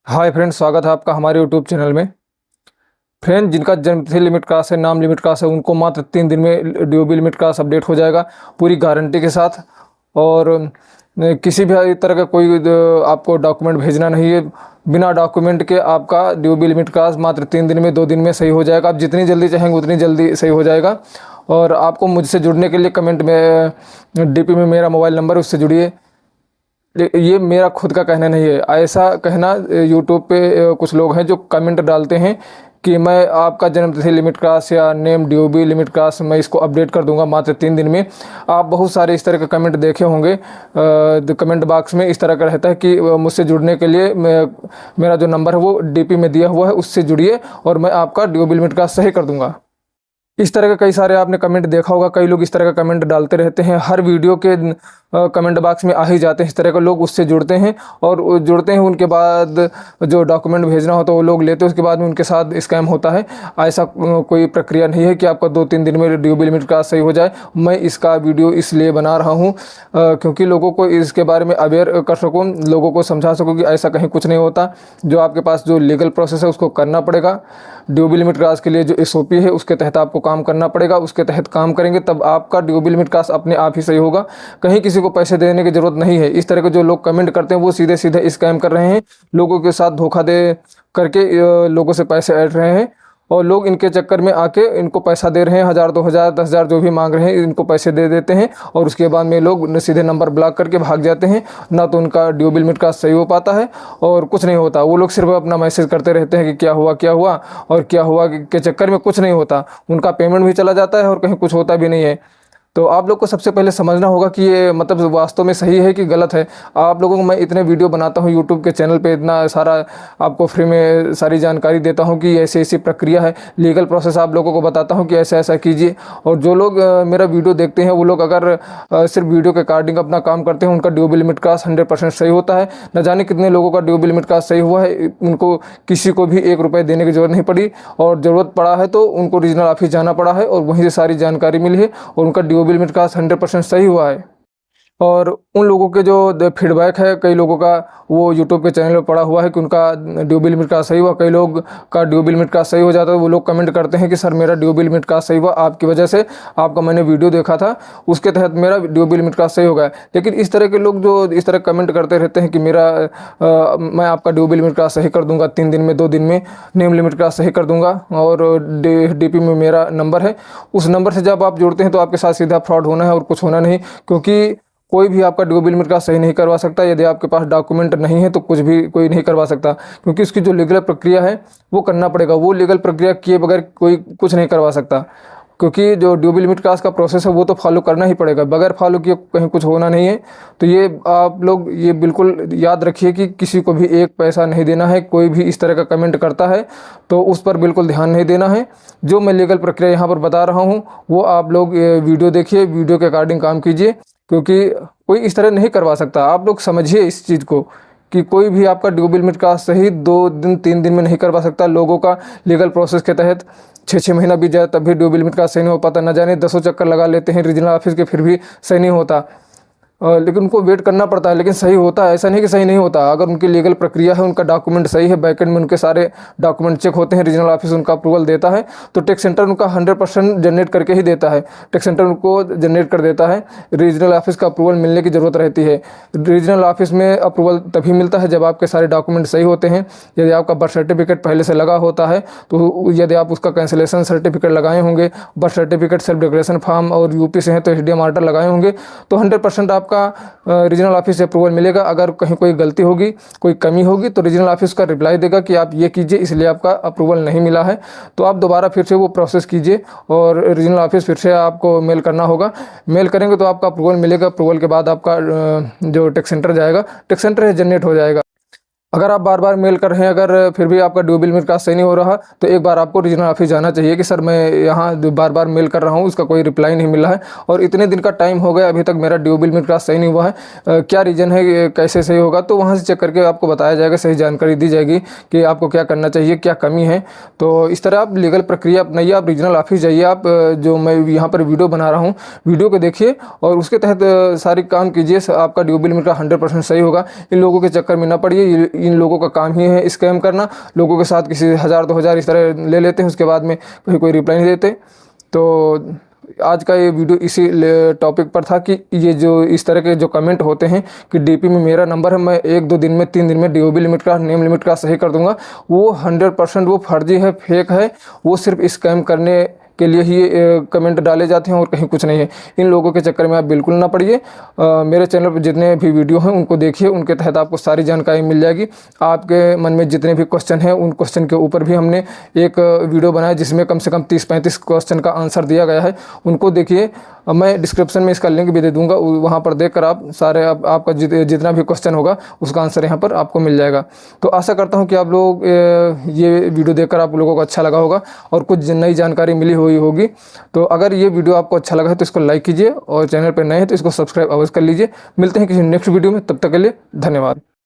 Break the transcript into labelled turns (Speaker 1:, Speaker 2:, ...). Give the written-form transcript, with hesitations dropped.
Speaker 1: Hi friends, स्वागत है आपका हमारे यूट्यूब चैनल में। फ्रेंड, जिनका जन्मतिथि लिमिट क्लास है, नाम लिमिट क्लास है, उनको मात्र 3 दिन में ड्यूबी लिमिट क्लास अपडेट हो जाएगा पूरी गारंटी के साथ। और किसी भी तरह का कोई आपको डॉक्यूमेंट भेजना नहीं है। बिना डॉक्यूमेंट के आपका ड्यूबी लिमिट क्लास मात्र 3 दिन में 2 दिन में सही हो जाएगा। आप जितनी जल्दी चाहेंगे उतनी जल्दी सही हो जाएगा। और आपको मुझसे जुड़ने के लिए कमेंट में डीपी में मेरा मोबाइल नंबर है, उससे जुड़िए। ये मेरा खुद का कहना नहीं है, ऐसा कहना यूट्यूब पे कुछ लोग हैं जो कमेंट डालते हैं कि मैं आपका जन्मतिथि लिमिट क्लास या नेम ड्यूबी लिमिट क्लास मैं इसको अपडेट कर दूंगा मात्र 3 दिन में। आप बहुत सारे इस तरह के कमेंट देखे होंगे। कमेंट बॉक्स में इस तरह का रहता है कि मुझसे जुड़ने के लिए मेरा जो नंबर है वो डीपी में दिया हुआ है, उससे जुड़िए और मैं आपका ड्यूबी लिमिट क्लास सही कर दूंगा। इस तरह का कई सारे आपने कमेंट देखा होगा। कई लोग इस तरह का कमेंट डालते रहते हैं, हर वीडियो के कमेंट बॉक्स में आ ही जाते हैं। इस तरह के लोग उससे जुड़ते हैं और जुड़ते हैं, उनके बाद जो डॉक्यूमेंट भेजना होता है वो लोग लेते हैं, उसके बाद में उनके साथ स्कैम होता है। ऐसा कोई प्रक्रिया नहीं है कि आपका 2-3 दिन में ड्यूबी लिमिट का सही हो जाए। मैं इसका वीडियो इसलिए बना रहा हूँ क्योंकि लोगों को इसके बारे में अवेयर कर सकूँ, लोगों को समझा सकूँ कि ऐसा कहीं कुछ नहीं होता। जो आपके पास जो लीगल प्रोसेस है उसको करना पड़ेगा। ड्यूबी लिमिट क्लास के लिए जो SOP है उसके तहत आपको काम करना पड़ेगा। उसके तहत काम करेंगे तब आपका ड्यूबी लिमिट क्लास अपने आप ही सही होगा। कहीं किसी को पैसे देने की ज़रूरत नहीं है। इस तरह के जो लोग कमेंट करते हैं वो सीधे सीधे स्कैम कर रहे हैं, लोगों के साथ धोखा दे करके लोगों से पैसे ऐंठ रहे हैं। और लोग इनके चक्कर में आके इनको पैसा दे रहे हैं, 1000, 2000, 10,000 जो भी मांग रहे हैं, इनको पैसे दे देते हैं और उसके बाद में लोग सीधे नंबर ब्लॉक करके भाग जाते हैं। ना तो उनका ड्यूबी लिमिट का सही हो पाता है और कुछ नहीं होता। वो लोग सिर्फ अपना मैसेज करते रहते हैं कि क्या हुआ क्या हुआ, और क्या हुआ के चक्कर में कुछ नहीं होता। उनका पेमेंट भी चला जाता है और कहीं कुछ होता भी नहीं है। तो आप लोग को सबसे पहले समझना होगा कि ये मतलब वास्तव में सही है कि गलत है। आप लोगों को मैं इतने वीडियो बनाता हूँ यूट्यूब के चैनल पे, इतना सारा आपको फ्री में सारी जानकारी देता हूँ कि ऐसी ऐसी प्रक्रिया है, लीगल प्रोसेस आप लोगों को बताता हूँ कि ऐसा ऐसा कीजिए। और जो लोग मेरा वीडियो देखते हैं वो लोग अगर सिर्फ वीडियो के अकॉर्डिंग अपना काम करते हैं, उनका ड्यूबी लिमिट क्लास 100% सही होता है। न जाने कितने लोगों का ड्यूबी लिमिट क्लास सही हुआ है, उनको किसी को भी 1 रुपये देने की ज़रूरत नहीं पड़ी। और ज़रूरत पड़ा है तो उनको रीजनल ऑफिस जाना पड़ा है और वहीं से सारी जानकारी मिली है और उनका ड्यूबी लिमिट क्लास 100% सही हुआ है। और उन लोगों के जो फीडबैक है, कई लोगों का वो यूट्यूब के चैनल पर पड़ा हुआ है कि उनका ड्यूबी लिमिट का सही हुआ। कई लोग का ड्यूबी लिमिट का सही हो जाता है, वो लोग कमेंट करते हैं कि सर मेरा ड्यूबी लिमिट का सही हुआ, आपकी वजह से, आपका मैंने वीडियो देखा था उसके तहत मेरा ड्यूबी लिमिट का सही हो गया। लेकिन इस तरह के लोग जो इस तरह कमेंट करते रहते हैं कि मैं आपका ड्यूबी लिमिट का सही कर दूंगा 3 दिन में 2 दिन में, नेम लिमिट का सही कर दूंगा और DP में मेरा नंबर है, उस नंबर से जब आप जुड़ते हैं तो आपके साथ सीधा फ्रॉड होना है और कुछ होना नहीं। क्योंकि कोई भी आपका ड्यूबी लिमिट का सही नहीं करवा सकता। यदि आपके पास डॉक्यूमेंट नहीं है तो कुछ भी कोई नहीं करवा सकता, क्योंकि उसकी जो लीगल प्रक्रिया है वो करना पड़ेगा। वो लीगल प्रक्रिया किए बगैर कोई कुछ नहीं करवा सकता, क्योंकि जो ड्यूबी लिमिट क्लास का प्रोसेस है वो तो फॉलो करना ही पड़ेगा। बगैर फॉलो किए कहीं कुछ होना नहीं है। तो ये आप लोग ये बिल्कुल याद रखिए कि किसी को भी 1 पैसा नहीं देना है। कोई भी इस तरह का कमेंट करता है तो उस पर बिल्कुल ध्यान नहीं देना है। जो मैं लीगल प्रक्रिया यहाँ पर बता रहा हूँ वो आप लोग वीडियो देखिए, वीडियो के अकॉर्डिंग काम कीजिए, क्योंकि कोई इस तरह नहीं करवा सकता। आप लोग समझिए इस चीज़ को कि कोई भी आपका ड्यूबी लिमिट का सही 2 दिन 3 दिन में नहीं करवा सकता। लोगों का लीगल प्रोसेस के तहत 6-6 महीना बीत जाए तब भी ड्यूबी लिमिट का सही नहीं हो पाता। न जाने 10 चक्कर लगा लेते हैं रीजनल ऑफिस के, फिर भी सही नहीं होता। लेकिन उनको वेट करना पड़ता है, लेकिन सही होता है। ऐसा नहीं कि सही नहीं होता। अगर उनकी लीगल प्रक्रिया है, उनका डॉक्यूमेंट सही है, बैकएंड में उनके सारे डॉक्यूमेंट चेक होते हैं, रीजनल ऑफिस उनका अप्रूवल देता है, तो टैक्स सेंटर उनका 100% जनरेट करके ही देता है। टैक्स सेंटर उनको जनरेट कर देता है। रीजनल ऑफिस का अप्रूवल मिलने की ज़रूरत रहती है। रीजनल ऑफिस में अप्रूवल तभी मिलता है जब आपके सारे डॉक्यूमेंट सही होते हैं। यदि आपका बर्थ सर्टिफिकेट पहले से लगा होता है तो यदि आप उसका कैंसिलेशन सर्टिफिकेट लगाए होंगे, birth certificate, self declaration form, और UP से हैं तो SDM ऑर्डर लगाए होंगे, तो 100% आपका रीजनल ऑफिस से अप्रूवल मिलेगा। अगर कहीं कोई गलती होगी, कोई कमी होगी, तो रीजनल ऑफिस का रिप्लाई देगा कि आप ये कीजिए, इसलिए आपका अप्रूवल नहीं मिला है। तो आप दोबारा फिर से वो प्रोसेस कीजिए और रीजनल ऑफिस फिर से आपको मेल करना होगा। मेल करेंगे तो आपका अप्रूवल मिलेगा। अप्रूवल के बाद आपका जो टैक्स सेंटर जाएगा, टैक्स सेंटर जनरेट हो जाएगा। अगर आप बार बार मेल कर रहे हैं, अगर फिर भी आपका ड्यूबी लिमिट क्लास सही नहीं हो रहा, तो एक बार आपको रीजनल ऑफिस जाना चाहिए कि सर मैं यहाँ बार बार मेल कर रहा हूँ, उसका कोई रिप्लाई नहीं मिला है और इतने दिन का टाइम हो गया, अभी तक मेरा ड्यूबी लिमिट क्लास सही नहीं हुआ है, क्या रीज़न है, कैसे सही होगा। तो वहाँ से चेक करके आपको बताया जाएगा, सही जानकारी दी जाएगी कि आपको क्या करना चाहिए, क्या कमी है। तो इस तरह आप लीगल प्रक्रिया अपनाइए। आप रीजनल ऑफिस जाइए। आप जो मैं यहाँ पर वीडियो बना रहा हूँ, वीडियो को देखिए और उसके तहत सारी काम कीजिए। आपका ड्यूबी लिमिट का 100% सही होगा। इन लोगों के चक्कर में ना पड़िए। इन लोगों का काम ही है स्कैम करना। लोगों के साथ किसी 1000 2000 इस तरह ले लेते हैं, उसके बाद में कोई रिप्लाई नहीं देते। तो आज का ये वीडियो इसी टॉपिक पर था कि ये जो इस तरह के जो कमेंट होते हैं कि डीपी में मेरा नंबर है, मैं 1-2 दिन में 3 दिन में डीओबी लिमिट का नेम लिमिट का सही कर दूंगा, वो 100% वो फर्जी है, फेक है। वो सिर्फ स्कैम करने के लिए ही कमेंट डाले जाते हैं और कहीं कुछ नहीं है। इन लोगों के चक्कर में आप बिल्कुल ना पड़िए। मेरे चैनल पर जितने भी वीडियो हैं उनको देखिए, उनके तहत आपको सारी जानकारी मिल जाएगी। आपके मन में जितने भी क्वेश्चन हैं उन क्वेश्चन के ऊपर भी हमने एक वीडियो बनाया जिसमें कम से कम 30-35 क्वेश्चन का आंसर दिया गया है, उनको देखिए। मैं डिस्क्रिप्शन में इसका लिंक भी दे दूंगा, वहाँ पर देखकर आप सारे आपका जितना भी क्वेश्चन होगा उसका आंसर यहाँ पर आपको मिल जाएगा। तो आशा करता हूँ कि आप लोग ये वीडियो देखकर आप लोगों को अच्छा लगा होगा और कुछ नई जानकारी मिली हुई होगी। तो अगर ये वीडियो आपको अच्छा लगा है तो इसको लाइक कीजिए और चैनल पर नए हैं तो इसको सब्सक्राइब अवश्य कर लीजिए। मिलते हैं किसी नेक्स्ट वीडियो में, तब तक के लिए धन्यवाद।